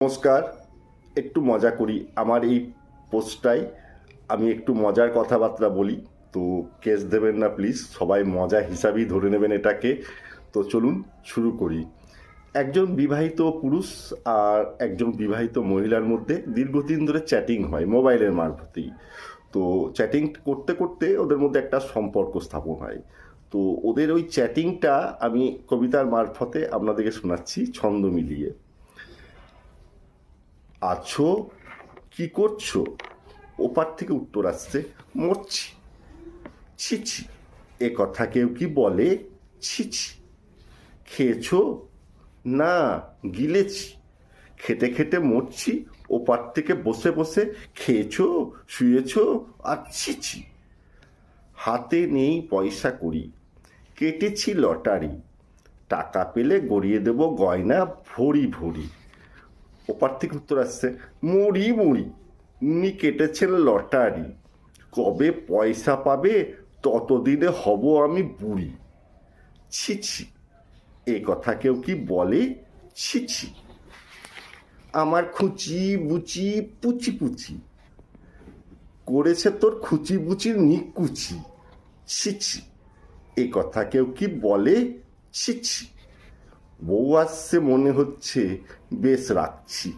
নমস্কার। একটু মজা করি আমার এই পোস্টটায়। আমি একটু মজার কথাবার্তা বলি, তো কেস দেবেন না প্লিজ, সবাই মজা হিসাবেই ধরে নেবেন এটাকে। তো চলুন শুরু করি। একজন বিবাহিত পুরুষ আর একজন বিবাহিত মহিলার মধ্যে দীর্ঘদিন ধরে চ্যাটিং হয় মোবাইলের মারফতেই। তো চ্যাটিং করতে করতে ওদের মধ্যে একটা সম্পর্ক স্থাপন হয়। তো ওদের ওই চ্যাটিংটা আমি কবিতার মারফতে আপনাদেরকে শোনাচ্ছি ছন্দ মিলিয়ে। আছো, কি করছো? ওপার থেকে উত্তর আসছে, মরছি। ছি ছি, এ কথা কেউ কি বলে? ছি ছি। খেয়েছো? না, গিলেছি। খেতে খেতে মরছি, ওপার থেকে বসে বসে খেয়েছো, শুয়েছো, আর ছি ছি। হাতে নেই পয়সা কড়ি, কেটেছি লটারি, টাকা পেলে গড়িয়ে দেব গয়না ভরি ভরি। ওপার থেকে উত্তর আসছে, মরি মরি, উনি কেটেছেন লটারি, কবে পয়সা পাবে ততদিনে হব আমি বুড়ি। ছি ছি, এ কথা কেউ কি বলে? ছি ছি। আমার খুচি বুচি পুচি পুচি, করেছে তোর খুচি বুচির নিকুচি। ছি ছি, এ কথা কেউ কি বলে? ছি ছি। বউ আসছে মনে হচ্ছে, বেশ রাখছি।